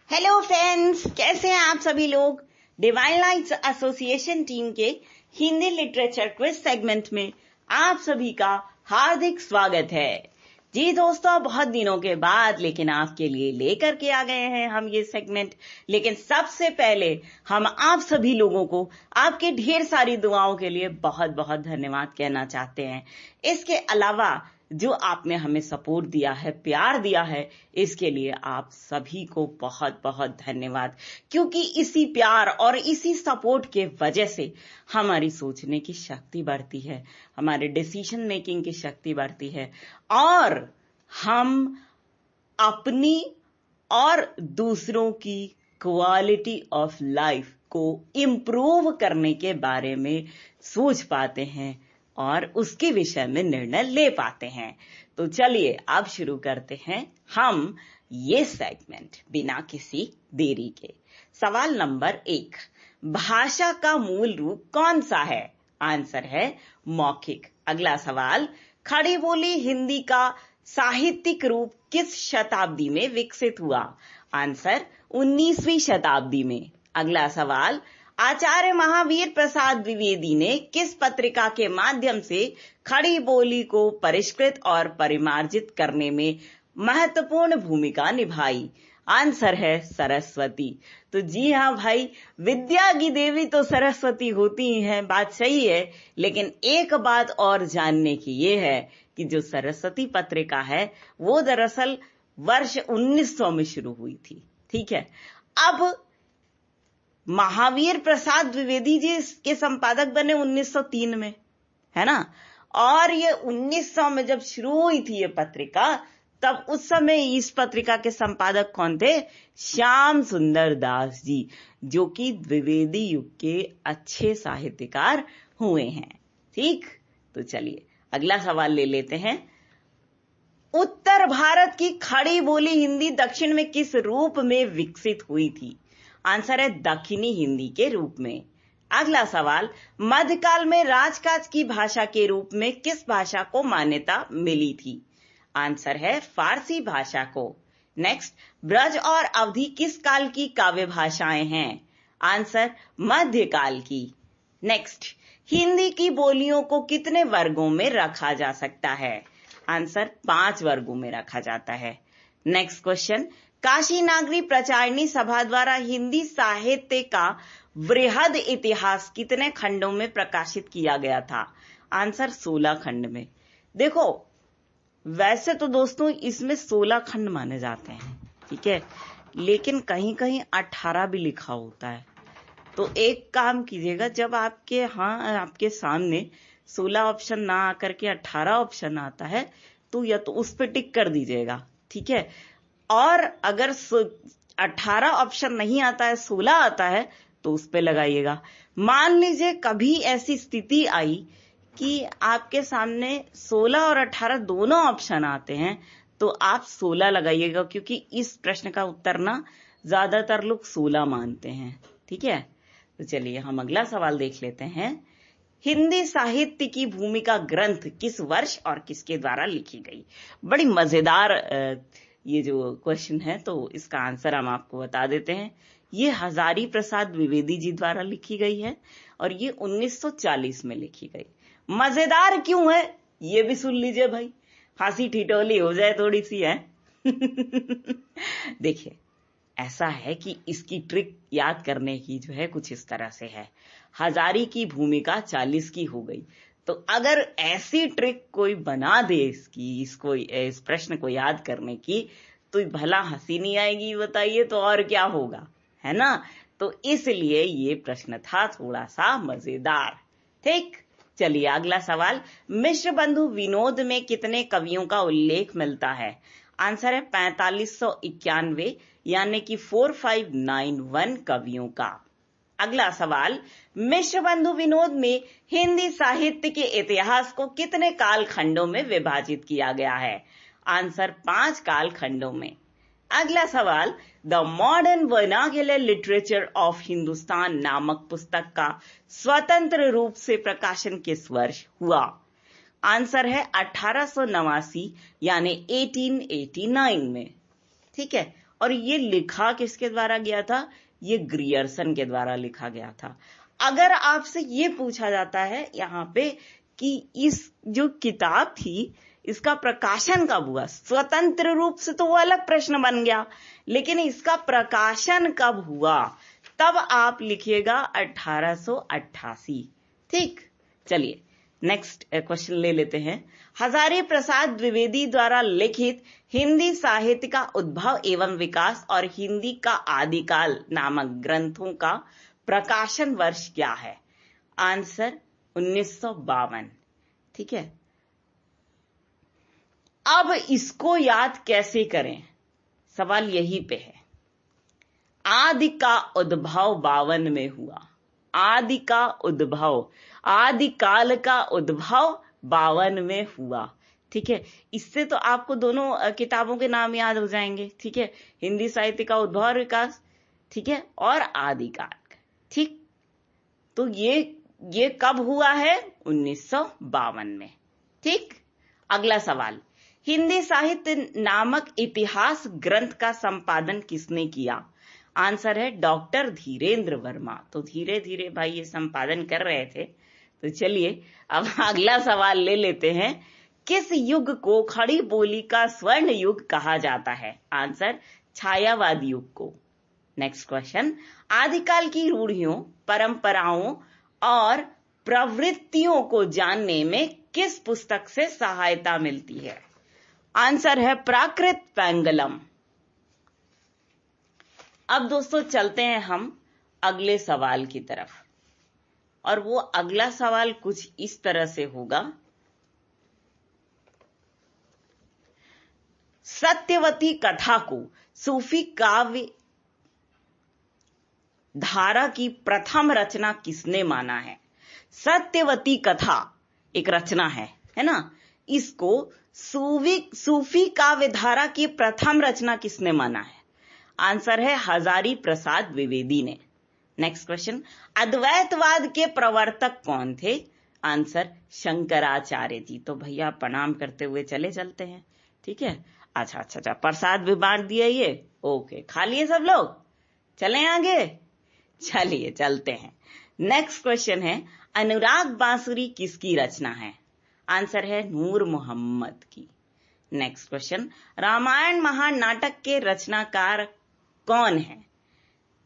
Hello friends, कैसे हैं आप सभी लोग। डिवाइन लाइट्स एसोसिएशन टीम के हिंदी लिटरेचर क्विज सेगमेंट में आप सभी का हार्दिक स्वागत है। जी दोस्तों, बहुत दिनों के बाद लेकिन आपके लिए लेकर के आ गए हैं हम ये सेगमेंट। लेकिन सबसे पहले हम आप सभी लोगों को आपके ढेर सारी दुआओं के लिए बहुत बहुत धन्यवाद कहना चाहते हैं। इसके अलावा जो आपने हमें सपोर्ट दिया है, प्यार दिया है, इसके लिए आप सभी को बहुत बहुत धन्यवाद। क्योंकि इसी प्यार और इसी सपोर्ट के वजह से हमारी सोचने की शक्ति बढ़ती है, हमारे डिसीजन मेकिंग की शक्ति बढ़ती है और हम अपनी और दूसरों की क्वालिटी ऑफ लाइफ को इम्प्रूव करने के बारे में सोच पाते हैं और उसके विषय में निर्णय ले पाते हैं। तो चलिए अब शुरू करते हैं हम ये सेगमेंट बिना किसी देरी के। सवाल नंबर 1, भाषा का मूल रूप कौन सा है? आंसर है मौखिक। अगला सवाल, खड़ी बोली हिंदी का साहित्यिक रूप किस शताब्दी में विकसित हुआ? आंसर 19वीं शताब्दी में। अगला सवाल, आचार्य महावीर प्रसाद द्विवेदी ने किस पत्रिका के माध्यम से खड़ी बोली को परिष्कृत और परिमार्जित करने में महत्वपूर्ण भूमिका निभाई? आंसर है सरस्वती। तो जी हाँ भाई, विद्या की देवी तो सरस्वती होती ही है, बात सही है। लेकिन एक बात और जानने की ये है कि जो सरस्वती पत्रिका है वो दरअसल वर्ष 1900 में शुरू हुई थी। ठीक है, अब महावीर प्रसाद द्विवेदी जी के संपादक बने 1903 में, है ना। और ये 1900 में जब शुरू हुई थी ये पत्रिका, तब उस समय इस पत्रिका के संपादक कौन थे? श्याम सुंदर दास जी, जो कि द्विवेदी युग के अच्छे साहित्यकार हुए हैं। ठीक, तो चलिए अगला सवाल ले लेते हैं। उत्तर भारत की खड़ी बोली हिंदी दक्षिण में किस रूप में विकसित हुई थी? आंसर है दक्षिणी हिंदी के रूप में। अगला सवाल, मध्यकाल में राजकाज की भाषा के रूप में किस भाषा को मान्यता मिली थी? आंसर है फारसी भाषा को। नेक्स्ट, ब्रज और अवधी किस काल की काव्य भाषाएं हैं? आंसर मध्यकाल की। नेक्स्ट, हिंदी की बोलियों को कितने वर्गों में रखा जा सकता है? आंसर 5 वर्गों में रखा जाता है। नेक्स्ट क्वेश्चन, काशी नागरी प्रचारिणी सभा द्वारा हिंदी साहित्य का वृहद इतिहास कितने खंडों में प्रकाशित किया गया था? आंसर 16 खंड में। देखो, वैसे तो दोस्तों इसमें 16 खंड माने जाते हैं, ठीक है, लेकिन कहीं कहीं 18 भी लिखा होता है। तो एक काम कीजिएगा, जब आपके सामने 16 ऑप्शन ना आकर के 18 ऑप्शन आता है तो या तो उस पर टिक कर दीजिएगा, ठीक है। और अगर 18 ऑप्शन नहीं आता है, 16 आता है, तो उस पे लगाइएगा। मान लीजिए कभी ऐसी स्थिति आई कि आपके सामने 16 और 18 दोनों ऑप्शन आते हैं, तो आप 16 लगाइएगा, क्योंकि इस प्रश्न का उत्तर ना ज्यादातर लोग 16 मानते हैं। ठीक है, तो चलिए हम अगला सवाल देख लेते हैं। हिंदी साहित्य की भूमिका ग्रंथ किस वर्ष और किसके द्वारा लिखी गई? बड़ी मजेदार ये जो क्वेश्चन है, तो इसका आंसर हम आपको बता देते हैं। ये हजारी प्रसाद द्विवेदी जी द्वारा लिखी गई है और ये 1940 में लिखी गई। मजेदार क्यों है ये भी सुन लीजिए भाई, हंसी ठिठोली हो जाए थोड़ी सी है। देखिए, ऐसा है कि इसकी ट्रिक याद करने की जो है कुछ इस तरह से है। हजारी की भूमिका 40 की हो गई, तो अगर ऐसी ट्रिक कोई बना दे इस प्रश्न को याद करने की, तो भला हंसी नहीं आएगी बताइए, तो और क्या होगा, है ना। तो इसलिए ये प्रश्न था थोड़ा सा मजेदार। ठीक, चलिए अगला सवाल, मिश्र बंधु विनोद में कितने कवियों का उल्लेख मिलता है? आंसर है 4591, यानी कि 4591 कवियों का। अगला सवाल, मिश्र बंधु विनोद में हिंदी साहित्य के इतिहास को कितने काल खंडों में विभाजित किया गया है? आंसर 5 काल खंडों में। अगला सवाल, the modern vernacular literature of Hindustan नामक पुस्तक का स्वतंत्र रूप से प्रकाशन किस वर्ष हुआ? आंसर है 1889, यानी 1889 में। ठीक है, और ये लिखा किसके द्वारा गया था? ये ग्रियर्सन के द्वारा लिखा गया था। अगर आपसे ये पूछा जाता है यहाँ पे कि इस जो किताब थी इसका प्रकाशन कब हुआ, स्वतंत्र रूप से तो वो अलग प्रश्न बन गया, लेकिन इसका प्रकाशन कब हुआ, तब आप लिखिएगा 1888। ठीक, चलिए नेक्स्ट क्वेश्चन ले लेते हैं। हजारी प्रसाद द्विवेदी द्वारा लिखित हिंदी साहित्य का उद्भव एवं विकास और हिंदी का आदिकाल नामक ग्रंथों का प्रकाशन वर्ष क्या है? आंसर 1952। ठीक है, अब इसको याद कैसे करें, सवाल यही पे है। आदि का उद्भव 52 में हुआ, आदि का उद्भव, आदिकाल का उद्भव 52 में हुआ। ठीक है, इससे तो आपको दोनों किताबों के नाम याद हो जाएंगे। ठीक है, हिंदी साहित्य का उद्भव और विकास, ठीक है, और आदिकाल। ठीक, तो ये कब हुआ है? 1952 में। ठीक, अगला सवाल, हिंदी साहित्य नामक इतिहास ग्रंथ का संपादन किसने किया? आंसर है डॉक्टर धीरेन्द्र वर्मा। तो धीरे धीरे भाई ये संपादन कर रहे थे। तो चलिए अब अगला सवाल ले लेते हैं। किस युग को खड़ी बोली का स्वर्ण युग कहा जाता है? आंसर छायावाद युग को। नेक्स्ट क्वेश्चन, आदिकाल की रूढ़ियों, परंपराओं और प्रवृत्तियों को जानने में किस पुस्तक से सहायता मिलती है? आंसर है प्राकृत पेंगलम। अब दोस्तों चलते हैं हम अगले सवाल की तरफ, और वो अगला सवाल कुछ इस तरह से होगा। सत्यवती कथा को सूफी काव्य धारा की प्रथम रचना किसने माना है? सत्यवती कथा एक रचना है ना, इसको सूफी काव्य धारा की प्रथम रचना किसने माना है? आंसर है हजारी प्रसाद द्विवेदी ने। नेक्स्ट क्वेश्चन, अद्वैतवाद के प्रवर्तक कौन थे? आंसर शंकराचार्य जी। तो भैया प्रणाम करते हुए चलते हैं। ठीक है, अच्छा, प्रसाद भी बांट दिया ये। ओके, खा लिए सब लोग, चलें आगे। चलिए चलते हैं। नेक्स्ट क्वेश्चन है, अनुराग बांसुरी किसकी रचना है? आंसर है नूर मोहम्मद की। नेक्स्ट क्वेश्चन, रामायण महानाटक के रचनाकार कौन है?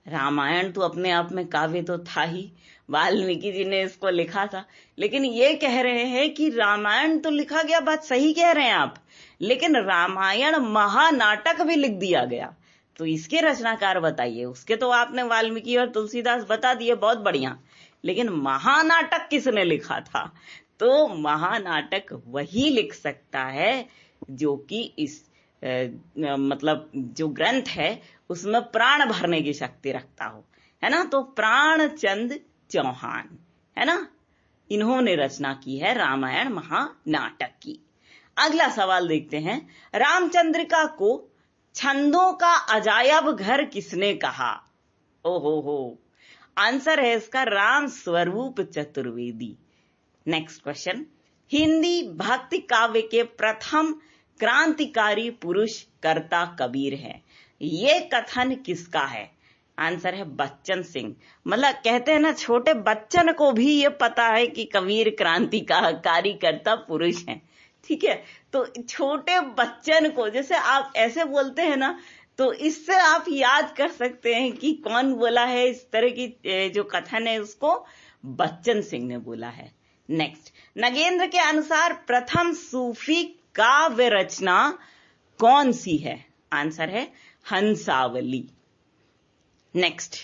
रामायण तो अपने आप में काव्य तो था ही, वाल्मीकि जी ने इसको लिखा था, लेकिन ये कह रहे हैं कि रामायण तो लिखा गया, बात सही कह रहे हैं आप, लेकिन रामायण महानाटक भी लिख दिया गया, तो इसके रचनाकार बताइए। उसके तो आपने वाल्मीकि और तुलसीदास बता दिए, बहुत बढ़िया, लेकिन महानाटक किसने लिखा था? तो महानाटक वही लिख सकता है जो कि इस मतलब जो ग्रंथ है उसमें प्राण भरने की शक्ति रखता हो, है ना। तो प्राणचंद चौहान, है ना, इन्होंने रचना की है रामायण महानाटक की। अगला सवाल देखते हैं, रामचंद्रिका को छंदों का अजायब घर किसने कहा? ओहो, आंसर है इसका राम स्वरूप चतुर्वेदी। नेक्स्ट क्वेश्चन, हिंदी भक्ति काव्य के प्रथम क्रांतिकारी पुरुष कर्ता कबीर है, ये कथन किसका है? आंसर है बच्चन सिंह। मतलब कहते हैं ना, छोटे बच्चन को भी ये पता है कि कबीर क्रांतिकारी कर्ता पुरुष हैं। ठीक है, तो छोटे बच्चन को, जैसे आप ऐसे बोलते हैं ना, तो इससे आप याद कर सकते हैं कि कौन बोला है। इस तरह की जो कथन है उसको बच्चन सिंह ने बोला है। नेक्स्ट, नगेंद्र के अनुसार प्रथम सूफी काव्य रचना कौन सी है? आंसर है हंसावली। नेक्स्ट,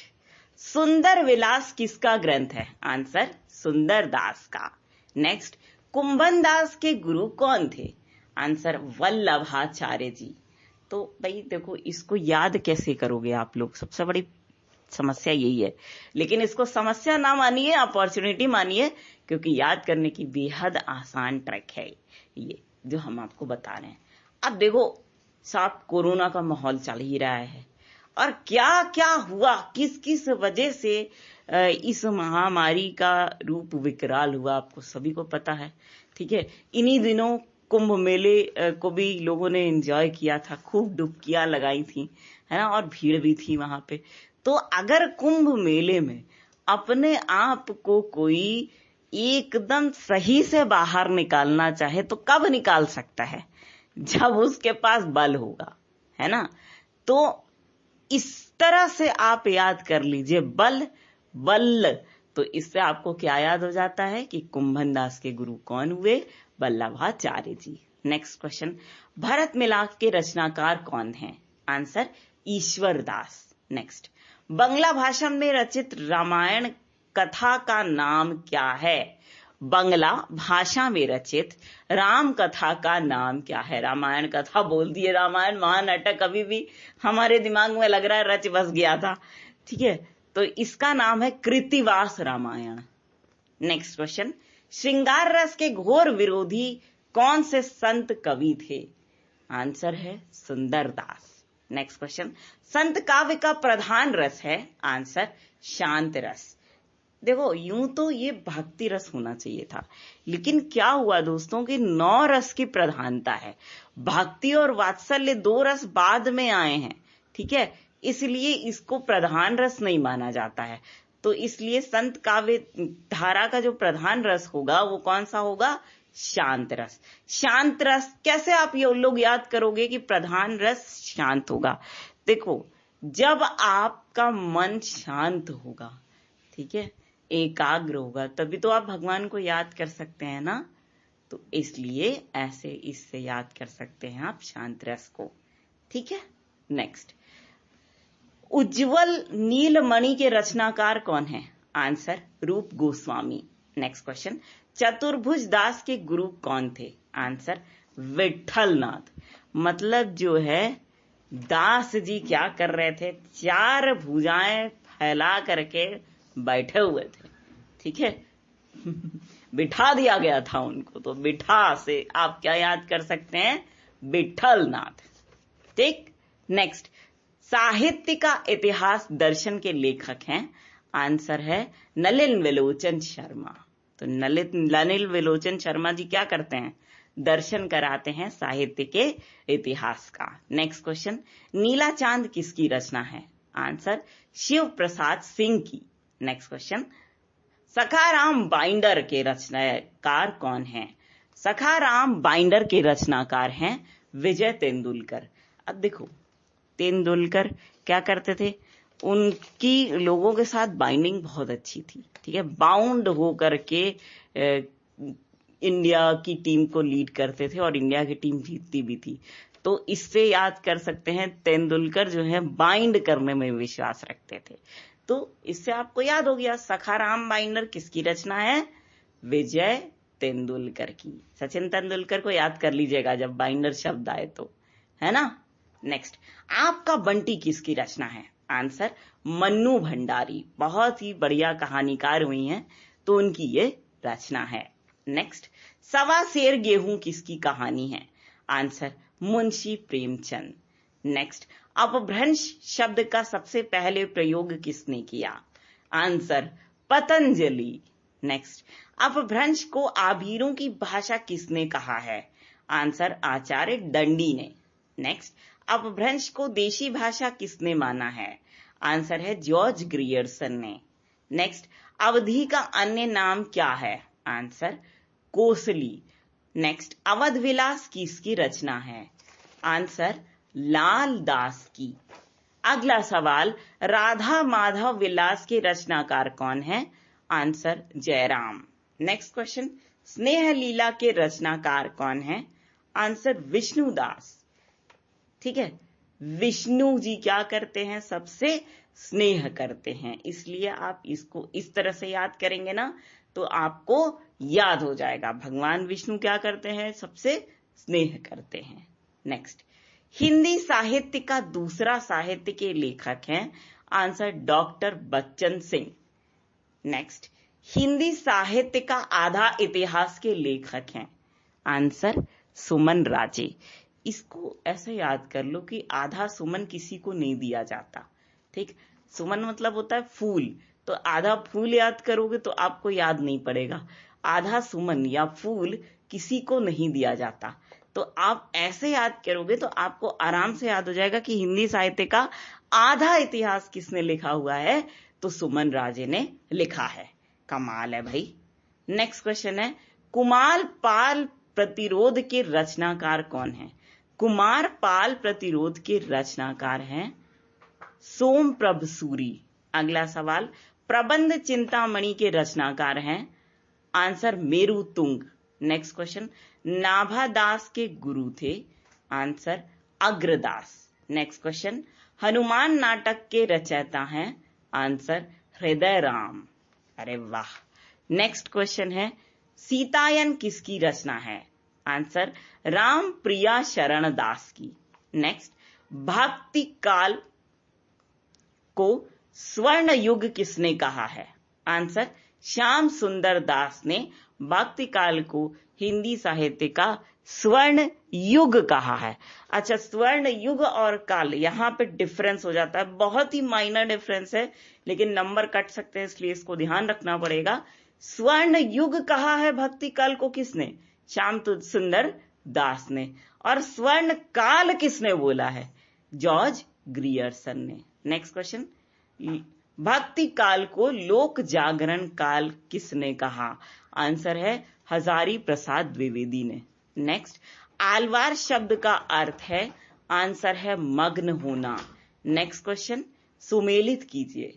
सुंदर विलास किसका ग्रंथ है? आंसर सुंदर दास का। नेक्स्ट, कुंभन दास के गुरु कौन थे? आंसर वल्लभाचार्य जी। तो भाई देखो, इसको याद कैसे करोगे आप लोग, सबसे बड़ी समस्या यही है। लेकिन इसको समस्या ना मानिए, अपॉर्चुनिटी मानिए, क्योंकि याद करने की बेहद आसान ट्रिक है ये जो हम आपको बता रहे हैं। अब देखो साथ कोरोना का माहौल चल ही रहा है, और क्या क्या हुआ, किस किस वजह से इस महामारी का रूप विकराल हुआ, आपको सभी को पता है। ठीक है, इन्हीं दिनों कुंभ मेले को भी लोगों ने एंजॉय किया था, खूब डुबकियां लगाई थी, है ना, और भीड़ भी थी वहां पे। तो अगर कुंभ मेले में अपने आप को कोई एकदम सही से बाहर निकालना चाहे तो कब निकाल सकता है? जब उसके पास बल होगा, है ना। तो इस तरह से आप याद कर लीजिए, बल बल। तो इससे आपको क्या याद हो जाता है कि कुंभन दास के गुरु कौन हुए? वल्लभाचार्य जी। नेक्स्ट क्वेश्चन, भरत मिलाप के रचनाकार कौन हैं? आंसर ईश्वर दास। नेक्स्ट, बंगला भाषा में रचित रामायण कथा का नाम क्या है? बंगला भाषा में रचित राम कथा का नाम क्या है? रामायण कथा बोल दिए, रामायण महानाटक अभी भी हमारे दिमाग में लग रहा है रच बस गया था, ठीक है। तो इसका नाम है कृतिवास रामायण। नेक्स्ट क्वेश्चन, श्रृंगार रस के घोर विरोधी कौन से संत कवि थे? आंसर है सुंदरदास। नेक्स्ट क्वेश्चन, संत काव्य का प्रधान रस है? आंसर शांत रस। देखो, यूं तो ये भक्ति रस होना चाहिए था, लेकिन क्या हुआ दोस्तों कि 9 रस की प्रधानता है। भक्ति और वात्सल्य 2 रस बाद में आए हैं, ठीक है, इसलिए इसको प्रधान रस नहीं माना जाता है। तो इसलिए संत काव्य धारा का जो प्रधान रस होगा वो कौन सा होगा? शांत रस। शांत रस कैसे आप ये लोग याद करोगे कि प्रधान रस शांत होगा? देखो, जब आपका मन शांत होगा, ठीक है, एकाग्र होगा, तभी तो आप भगवान को याद कर सकते हैं ना। तो इसलिए ऐसे इससे याद कर सकते हैं आप शांत रस को, ठीक है। नेक्स्ट, उज्जवल नीलमणि के रचनाकार कौन है? आंसर रूप गोस्वामी। नेक्स्ट क्वेश्चन, चतुर्भुज दास के गुरु कौन थे? आंसर विठलनाथ। मतलब जो है दास जी क्या कर रहे थे? 4 भुजाएं फैला करके बैठे हुए थे, ठीक है। बिठा दिया गया था उनको, तो बिठा से आप क्या याद कर सकते हैं? विठलनाथ, ठीक। नेक्स्ट, साहित्य का इतिहास दर्शन के लेखक हैं? आंसर है नलिन विलोचन शर्मा। तो नलिन विलोचन शर्मा जी क्या करते हैं? दर्शन कराते हैं साहित्य के इतिहास का। नेक्स्ट क्वेश्चन, नीला चांद किसकी रचना है? आंसर शिव प्रसाद सिंह की। नेक्स्ट क्वेश्चन, सखाराम बाइंडर के रचनाकार कौन हैं? सखाराम बाइंडर के रचनाकार हैं विजय तेंदुलकर। अब देखो, तेंदुलकर क्या करते थे? उनकी लोगों के साथ बाइंडिंग बहुत अच्छी थी, ठीक है। बाउंड होकर के इंडिया की टीम को लीड करते थे और इंडिया की टीम जीतती भी थी। तो इससे याद कर सकते हैं तेंदुलकर जो है बाइंड करने में विश्वास रखते थे। तो इससे आपको याद हो गया, सखाराम बाइंडर किसकी रचना है? विजय तेंदुलकर की। सचिन तेंदुलकर को याद कर लीजिएगा जब बाइंडर शब्द आए तो, है ना। नेक्स्ट, आपका बंटी किसकी रचना है? आंसर मन्नू भंडारी। बहुत ही बढ़िया कहानीकार हुई हैं, तो उनकी ये रचना है। नेक्स्ट, सवा सेर गेहूं किसकी कहानी है? आंसर मुंशी प्रेमचंद। नेक्स्ट, अपभ्रंश शब्द का सबसे पहले प्रयोग किसने किया? आंसर पतंजलि। नेक्स्ट, अपभ्रंश को आभीरों की भाषा किसने कहा है? आंसर आचार्य दंडी ने। नेक्स्ट, अपभ्रंश को देशी भाषा किसने माना है? आंसर है जॉर्ज ग्रियर्सन ने। नेक्स्ट, अवधि का अन्य नाम क्या है? आंसर कोसली। नेक्स्ट, अवध विलास किसकी रचना है? आंसर लाल दास की। अगला सवाल, राधा माधव विलास के रचनाकार कौन है? आंसर जयराम। नेक्स्ट क्वेश्चन, स्नेह लीला के रचनाकार कौन है? आंसर विष्णुदास, ठीक है। विष्णु जी क्या करते हैं? सबसे स्नेह करते हैं, इसलिए आप इसको इस तरह से याद करेंगे ना तो आपको याद हो जाएगा, भगवान विष्णु क्या करते हैं? सबसे स्नेह करते हैं। नेक्स्ट, हिंदी साहित्य का दूसरा साहित्य के लेखक हैं? Answer doctor Bachchan Singh. Next, Hindi साहित्य का आधा इतिहास के लेखक हैं? आंसर सुमन राजे। इसको ऐसे याद कर लो कि आधा सुमन किसी को नहीं दिया जाता, ठीक। सुमन मतलब होता है फूल, तो आधा फूल याद करोगे तो आपको याद नहीं पड़ेगा। आधा सुमन या फूल किसी को नहीं दिया जाता, तो तो आप ऐसे याद करोगे तो आपको आराम से याद हो जाएगा कि हिंदी साहित्य का आधा इतिहास किसने लिखा हुआ है, तो सुमन राजे ने लिखा है। कमाल है भाई। नेक्स्ट क्वेश्चन है, कुमार पाल प्रतिरोध के रचनाकार कौन है? कुमार पाल प्रतिरोध के रचनाकार हैं सोमप्रभ सूरी। अगला सवाल, प्रबंध चिंतामणि के रचनाकार हैं? आंसर मेरु तुंग। नेक्स्ट क्वेश्चन, नाभादास के गुरु थे? Answer Agradas. Next question, Hanuman नाटक के रचयिता हैं? आंसर हृदय राम। अरे वाह। नेक्स्ट क्वेश्चन है, सीतायन किसकी रचना है? आंसर राम प्रिया शरण दास की। नेक्स्ट, भक्ति काल को स्वर्ण युग किसने कहा है? आंसर श्याम सुंदर दास ने भक्ति काल को हिंदी साहित्य का स्वर्ण युग कहा है। अच्छा, स्वर्ण युग और काल यहां पे डिफरेंस हो जाता है, बहुत ही माइनर डिफरेंस है, लेकिन नंबर कट सकते हैं इसलिए इसको ध्यान रखना पड़ेगा। स्वर्ण युग कहा है भक्ति काल को किसने? श्याम सुंदर दास ने। और स्वर्ण काल किसने बोला है? जॉर्ज ग्रियर्सन ने। नेक्स्ट क्वेश्चन, भक्ति काल को लोक जागरण काल किसने कहा? आंसर है हजारी प्रसाद द्विवेदी ने। नेक्स्ट, आलवार शब्द का अर्थ है? आंसर है मग्न होना। नेक्स्ट क्वेश्चन, सुमेलित कीजिए।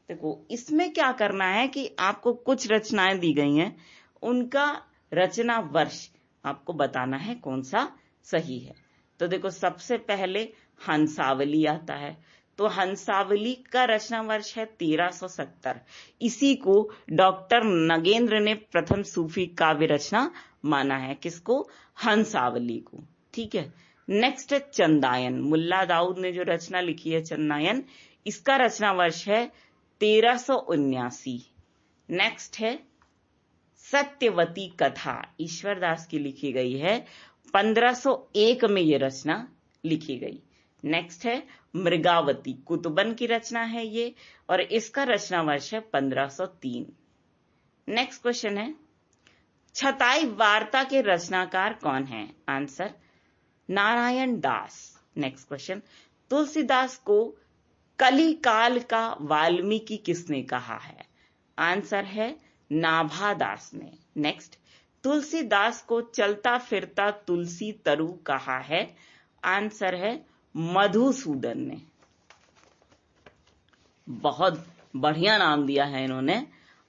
देखो इसमें क्या करना है कि आपको कुछ रचनाएं दी गई हैं, उनका रचना वर्ष आपको बताना है कौन सा सही है। तो देखो सबसे पहले हंसावली आता है, तो हंसावली का रचना वर्ष है 1370। इसी को डॉक्टर नगेंद्र ने प्रथम सूफी काव्य रचना माना है। किसको? हंसावली को। ठीक है। नेक्स्ट है चंदायन। मुल्ला दाऊद ने जो रचना लिखी है चंदायन, इसका रचना वर्ष है 1379। नेक्स्ट है सत्यवती कथा, ईश्वरदास की लिखी गई है, 1501 में ये रचना लिखी गई। नेक्स्ट है मृगावती, कुतुबन की रचना है ये, और इसका रचना वर्ष है 1503। नेक्स्ट क्वेश्चन है, छताई वार्ता के रचनाकार कौन है? Answer Narayan Das. Next question, Tulsidas को कली काल का वाल्मीकि किसने कहा है? आंसर है नाभादास ने। नेक्स्ट, तुलसीदास को चलता फिरता तुलसी तरु कहा है? आंसर है मधुसूदन ने। बहुत बढ़िया नाम दिया है इन्होंने।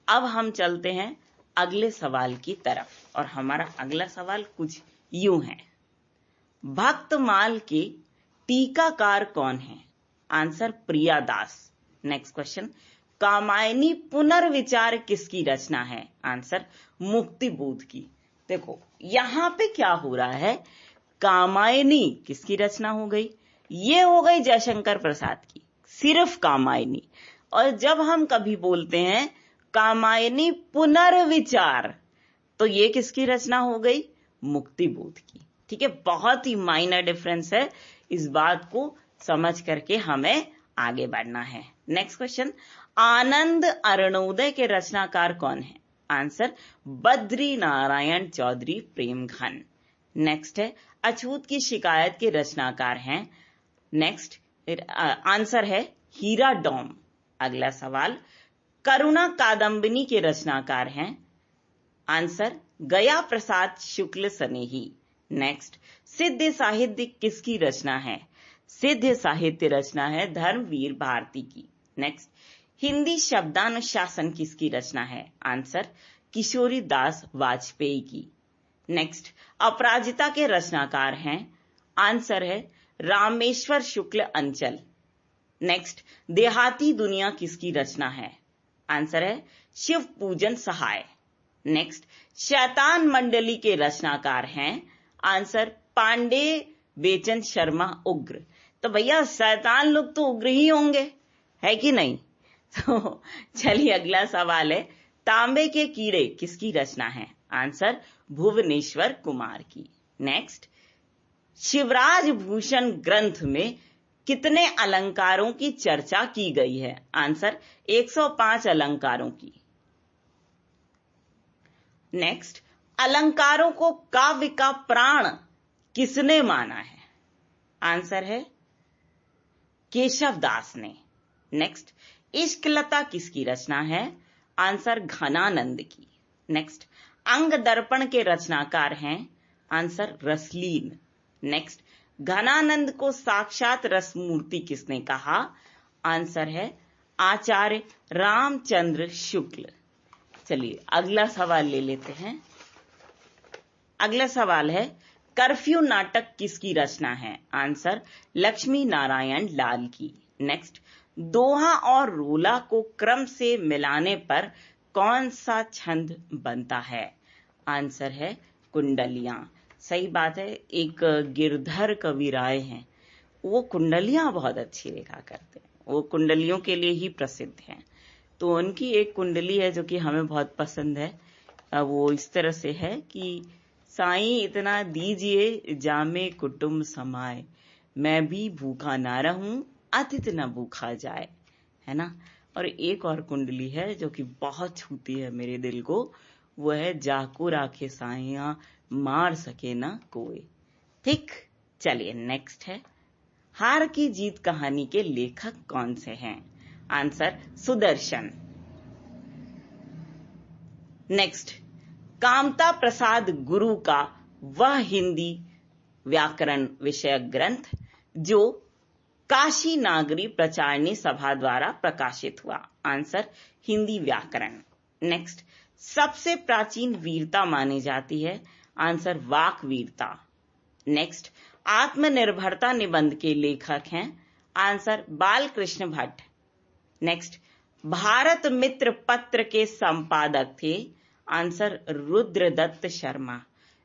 अब हम चलते हैं अगले सवाल की तरफ, और हमारा अगला सवाल कुछ यूं है, भक्तमाल के टीकाकार कौन है? Answer Priyadas. Next question, Kamayani पुनर्विचार किसकी रचना है? आंसर मुक्तिबोध की। देखो यहां पे क्या हो रहा है, कामायनी किसकी रचना हो गई? ये हो गई जयशंकर प्रसाद की, सिर्फ कामायनी। और जब हम कभी बोलते हैं कामायनी पुनर्विचार, तो ये किसकी रचना हो गई? मुक्तिबोध की। ठीक है, बहुत ही माइनर डिफरेंस है, इस बात को समझ करके हमें आगे बढ़ना है। नेक्स्ट क्वेश्चन, आनंद अरुणोदय के रचनाकार कौन है? आंसर बद्री नारायण चौधरी प्रेमघन। नेक्स्ट है अछूत की शिकायत के रचनाकार हैं? नेक्स्ट आंसर है हीरा डोम। अगला सवाल, करुणा कादंबिनी के रचनाकार हैं? आंसर गया प्रसाद शुक्ल सनेही। नेक्स्ट, सिद्ध साहित्य किसकी रचना है? सिद्ध साहित्य रचना है धर्मवीर भारती की। नेक्स्ट, हिंदी शब्दानुशासन किसकी रचना है? आंसर किशोरी दास वाजपेयी की। नेक्स्ट, अपराजिता के रचनाकार हैं? आंसर है रामेश्वर शुक्ल अंचल। नेक्स्ट, देहाती दुनिया किसकी रचना है? आंसर है शिव पूजन सहाय। नेक्स्ट, शैतान मंडली के रचनाकार हैं? आंसर पांडे बेचन शर्मा उग्र। तो भैया शैतान लोग तो उग्र ही होंगे, है कि नहीं? तो चलिए अगला सवाल है, तांबे के कीड़े किसकी रचना है? आंसर भुवनेश्वर कुमार की। नेक्स्ट, शिवराज भूषण ग्रंथ में कितने अलंकारों की चर्चा की गई है? आंसर 105 अलंकारों की। नेक्स्ट, अलंकारों को काव्य का प्राण किसने माना है? आंसर है केशव दास ने। नेक्स्ट, इश्क लता किसकी रचना है? आंसर घनानंद की। नेक्स्ट, अंग दर्पण के रचनाकार हैं? आंसर रसलीन। नेक्स्ट, घनानंद को साक्षात रसमूर्ति किसने कहा? आंसर है आचार्य रामचंद्र शुक्ल। चलिए अगला सवाल ले लेते हैं। अगला सवाल है, कर्फ्यू नाटक किसकी रचना है? आंसर लक्ष्मी नारायण लाल की। नेक्स्ट, दोहा और रोला को क्रम से मिलाने पर कौन सा छंद बनता है? आंसर है कुंडलियां। सही बात है, एक गिरधर कवि राय हैं, वो कुंडलियां बहुत अच्छी लिखा करते हैं, वो कुंडलियों के लिए ही प्रसिद्ध हैं। तो उनकी एक कुंडली है जो कि हमें बहुत पसंद है। वो इस तरह से है कि साईं इतना दीजिए जामे कुटुंब समाए, मैं भी भूखा ना रहूं अतिथि न भूखा जाए, है ना। और एक और कुंडली है जो कि बहुत छूती है मेरे दिल को, वो है जाको राखे साइया मार सके ना कोई। ठीक, चलिए नेक्स्ट है, हार की जीत कहानी के लेखक कौन से हैं? आंसर सुदर्शन। नेक्स्ट, कामता प्रसाद गुरु का वह हिंदी व्याकरण विषयक ग्रंथ जो काशी नागरी प्रचारणी सभा द्वारा प्रकाशित हुआ? आंसर हिंदी व्याकरण। नेक्स्ट, सबसे प्राचीन वीरता मानी जाती है? आंसर वाक वीरता। नेक्स्ट, आत्मनिर्भरता निबंध के लेखक हैं? आंसर बालकृष्ण भट्ट। नेक्स्ट, भारत मित्र पत्र के संपादक थे? आंसर रुद्रदत्त शर्मा।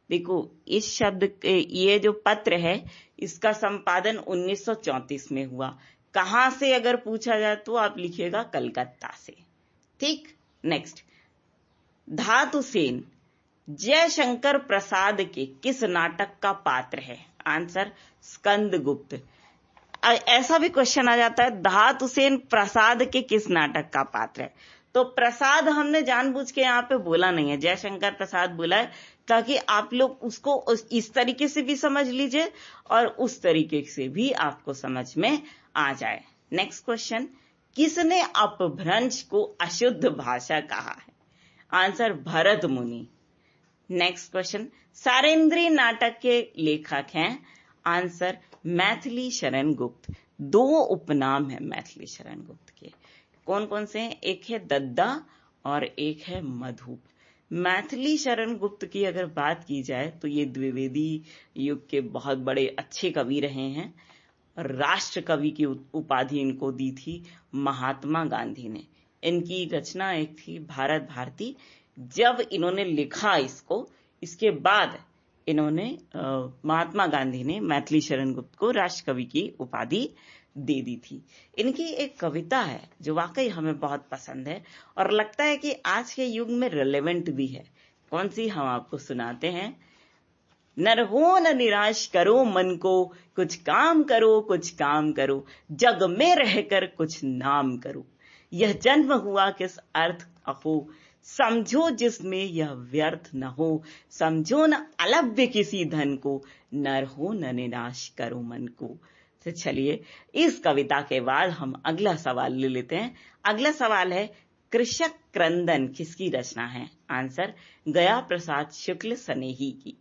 देखो इस शब्द ये जो पत्र है इसका संपादन 1934 में हुआ। कहां से अगर पूछा जाए तो आप लिखिएगा कलकत्ता से। ठीक, नेक्स्ट, धातु सेन जयशंकर प्रसाद के किस नाटक का पात्र है? आंसर स्कंदगुप्त। ऐसा भी क्वेश्चन आ जाता है, धातु सेन प्रसाद के किस नाटक का पात्र है? तो प्रसाद हमने जानबूझ के यहाँ पे बोला नहीं है, जयशंकर प्रसाद बोला है ताकि आप लोग उसको इस तरीके से भी समझ लीजिए और उस तरीके से भी आपको समझ में आ जाए। नेक्स्ट क्वेश्चन, किसने अपभ्रंश को अशुद्ध भाषा कहा है? आंसर भरत मुनि। नेक्स्ट क्वेश्चन, सारेंद्री नाटक के लेखक हैं? आंसर मैथिली शरण गुप्त। दो उपनाम है मैथिली शरण गुप्त के, कौन कौन से हैं? एक है दद्दा और एक है मधुप। मैथिली शरण गुप्त की अगर बात की जाए तो ये द्विवेदी युग के बहुत बड़े अच्छे कवि रहे हैं। राष्ट्र कवि की उपाधि इनको दी थी महात्मा गांधी ने। इनकी रचना एक थी भारत भारती। जब इन्होंने लिखा इसको, इसके बाद इन्होंने महात्मा गांधी ने मैथिली शरण गुप्त को राष्ट्र कवि की उपाधि दे दी थी। इनकी एक कविता है जो वाकई हमें बहुत पसंद है और लगता है कि आज के युग में रिलेवेंट भी है। कौन सी, हम आपको सुनाते हैं। नर हो न निराश करो मन को, कुछ काम करो कुछ काम करो, जग में रहकर कुछ नाम करो, यह जन्म हुआ किस अर्थ अहो, समझो जिसमें यह व्यर्थ न हो, समझो न अलभ्य किसी धन को, नर हो न निराश करो मन को। तो चलिए इस कविता के बाद हम अगला सवाल ले लेते हैं। अगला सवाल है, कृषक क्रंदन किसकी रचना है? आंसर गया प्रसाद शुक्ल सनेही की।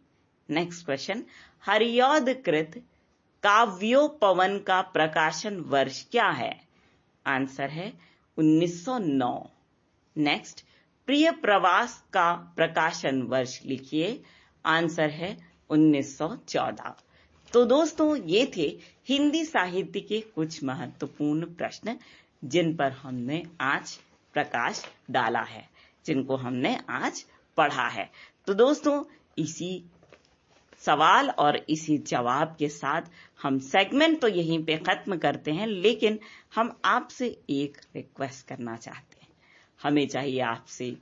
नेक्स्ट क्वेश्चन, हरिऔध कृत काव्योपवन का प्रकाशन वर्ष क्या है? आंसर है 1909। नेक्स्ट, प्रिय प्रवास का प्रकाशन वर्ष लिखिए। आंसर है 1914। तो दोस्तों ये थे हिंदी साहित्य के कुछ महत्वपूर्ण प्रश्न जिन पर हमने आज प्रकाश डाला है, जिनको हमने आज पढ़ा है। तो दोस्तों इसी सवाल और इसी जवाब के साथ हम सेगमेंट तो यहीं पे खत्म करते हैं, लेकिन हम आपसे एक रिक्वेस्ट करना चाहते हैं। हमें चाहिए आपसे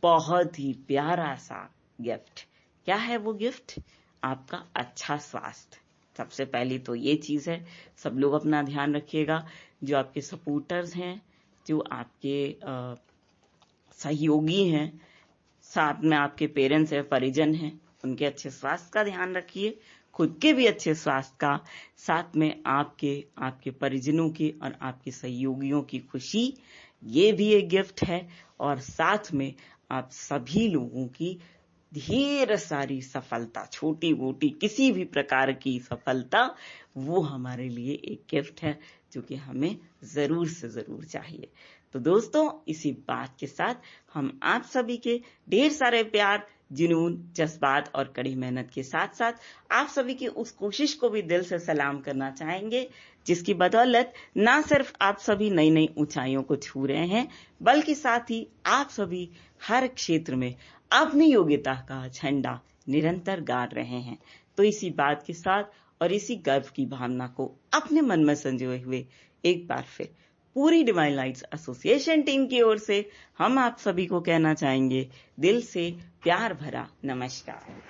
बहुत ही प्यारा सा गिफ्ट। क्या है वो गिफ्ट? आपका अच्छा स्वास्थ्य। सबसे पहली तो ये चीज है, सब लोग अपना ध्यान रखिएगा। जो आपके सपोर्टर्स हैं, जो आपके सहयोगी हैं, साथ में आपके पेरेंट्स हैं, परिजन हैं, उनके अच्छे स्वास्थ्य का ध्यान रखिए, खुद के भी अच्छे स्वास्थ्य का, साथ में आपके परिजनों की और आपके सहयोगियों की खुशी, ये भी एक गिफ्ट है। और साथ में आप सभी लोगों की ढेर सारी सफलता, छोटी मोटी किसी भी प्रकार की सफलता, वो हमारे लिए एक गिफ्ट है जो कि हमें जरूर से जरूर चाहिए। तो दोस्तों, इसी बात के साथ हम आप सभी के ढेर सारे प्यार, जुनून, जज्बात और कड़ी मेहनत के साथ साथ आप सभी की उस कोशिश को भी दिल से सलाम करना चाहेंगे, जिसकी बदौलत ना सिर्फ आप सभी नई नई ऊंचाइयों को छू रहे हैं, बल्कि साथ ही आप सभी हर क्षेत्र में अपनी योग्यता का झंडा निरंतर गाड़ रहे हैं। तो इसी बात के साथ और इसी गर्व की भावना को अपने मन में संजोए हुए एक बार फिर पूरी डिवाइन लाइट्स एसोसिएशन टीम की ओर से हम आप सभी को कहना चाहेंगे दिल से प्यार भरा नमस्कार।